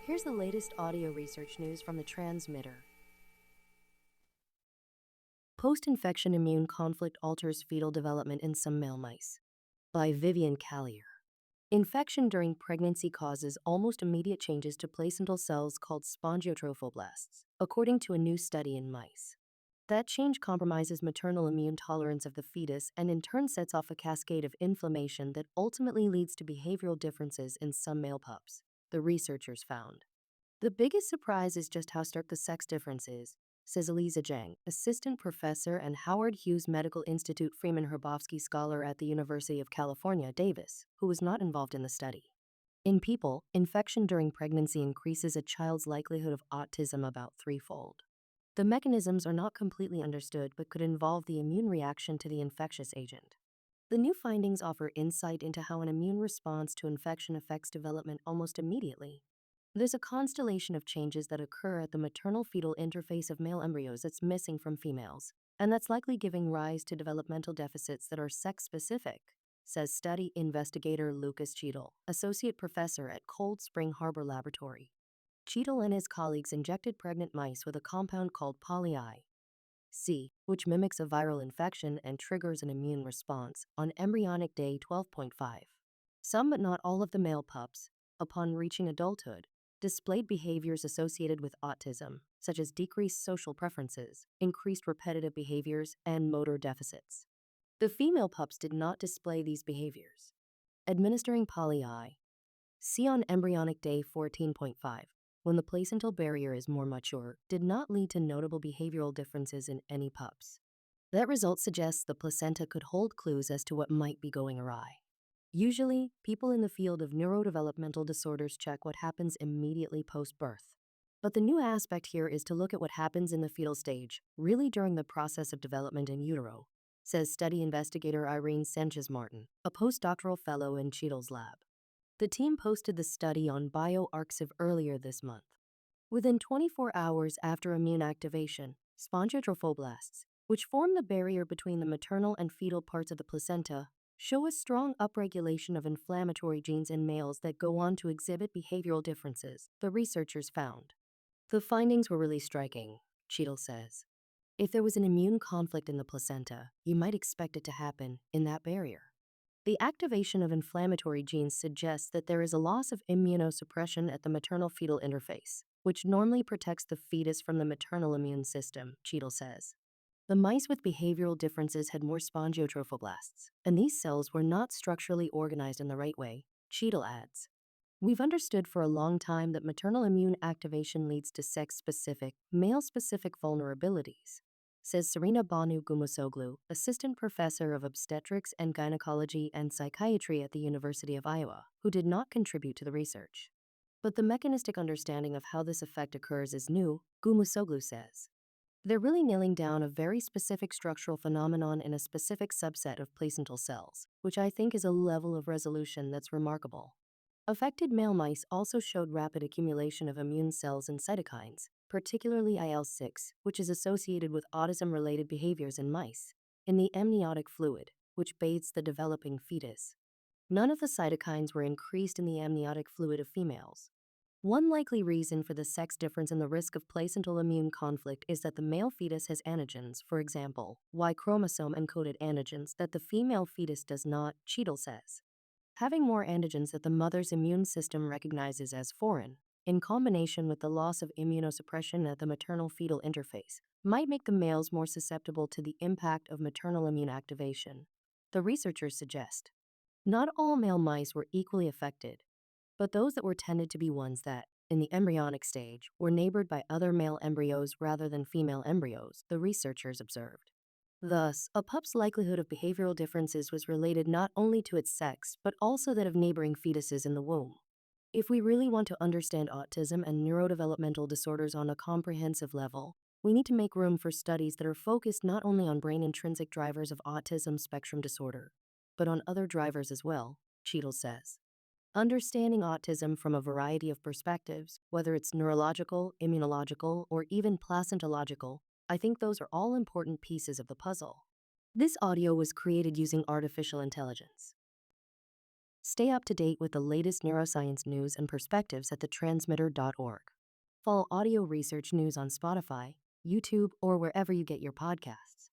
Here's the latest audio research news from the transmitter. Post-infection immune conflict alters fetal development in some male mice. By Vivian Callier. Infection during pregnancy causes almost immediate changes to placental cells called spongiotrophoblasts, according to a new study in mice. That change compromises maternal immune tolerance of the fetus and in turn sets off a cascade of inflammation that ultimately leads to behavioral differences in some male pups, the researchers found. The biggest surprise is just how stark the sex difference is, says Eliza Zhang, assistant professor and Howard Hughes Medical Institute Freeman Herbovsky scholar at the University of California, Davis, who was not involved in the study. In people, infection during pregnancy increases a child's likelihood of autism about threefold. The mechanisms are not completely understood but could involve the immune reaction to the infectious agent. The new findings offer insight into how an immune response to infection affects development almost immediately. There's a constellation of changes that occur at the maternal-fetal interface of male embryos that's missing from females, and that's likely giving rise to developmental deficits that are sex-specific, says study investigator Lucas Cheadle, associate professor at Cold Spring Harbor Laboratory. Cheadle and his colleagues injected pregnant mice with a compound called poly-I-C, which mimics a viral infection and triggers an immune response, on embryonic day 12.5. Some but not all of the male pups, upon reaching adulthood, displayed behaviors associated with autism, such as decreased social preferences, increased repetitive behaviors, and motor deficits. The female pups did not display these behaviors. Administering poly-I-C on embryonic day 14.5, when the placental barrier is more mature, did not lead to notable behavioral differences in any pups. That result suggests the placenta could hold clues as to what might be going awry. Usually, people in the field of neurodevelopmental disorders check what happens immediately post-birth. But the new aspect here is to look at what happens in the fetal stage, really during the process of development in utero, says study investigator Irene Sanchez-Martin, a postdoctoral fellow in Cheadle's lab. The team posted the study on bioRxiv earlier this month. Within 24 hours after immune activation, spongiotrophoblasts, which form the barrier between the maternal and fetal parts of the placenta, show a strong upregulation of inflammatory genes in males that go on to exhibit behavioral differences, the researchers found. The findings were really striking, Cheadle says. If there was an immune conflict in the placenta, you might expect it to happen in that barrier. The activation of inflammatory genes suggests that there is a loss of immunosuppression at the maternal-fetal interface, which normally protects the fetus from the maternal immune system, Cheadle says. The mice with behavioral differences had more spongiotrophoblasts, and these cells were not structurally organized in the right way, Cheadle adds. We've understood for a long time that maternal immune activation leads to sex-specific, male-specific vulnerabilities, says Serena Banu Gumusoglu, assistant professor of obstetrics and gynecology and psychiatry at the University of Iowa, who did not contribute to the research. But the mechanistic understanding of how this effect occurs is new, Gumusoglu says. They're really nailing down a very specific structural phenomenon in a specific subset of placental cells, which I think is a level of resolution that's remarkable. Affected male mice also showed rapid accumulation of immune cells and cytokines, particularly IL-6, which is associated with autism-related behaviors in mice, in the amniotic fluid, which bathes the developing fetus. None of the cytokines were increased in the amniotic fluid of females. One likely reason for the sex difference in the risk of placental immune conflict is that the male fetus has antigens, for example, Y chromosome-encoded antigens that the female fetus does not, Cheadle says. Having more antigens that the mother's immune system recognizes as foreign, in combination with the loss of immunosuppression at the maternal-fetal interface, might make the males more susceptible to the impact of maternal immune activation, the researchers suggest. Not all male mice were equally affected, but those that were tended to be ones that, in the embryonic stage, were neighbored by other male embryos rather than female embryos, the researchers observed. Thus, a pup's likelihood of behavioral differences was related not only to its sex, but also that of neighboring fetuses in the womb. If we really want to understand autism and neurodevelopmental disorders on a comprehensive level, we need to make room for studies that are focused not only on brain-intrinsic drivers of autism spectrum disorder, but on other drivers as well, Cheadle says. Understanding autism from a variety of perspectives, whether it's neurological, immunological, or even placentological, I think those are all important pieces of the puzzle. This audio was created using artificial intelligence. Stay up to date with the latest neuroscience news and perspectives at thetransmitter.org. Follow audio research news on Spotify, YouTube, or wherever you get your podcasts.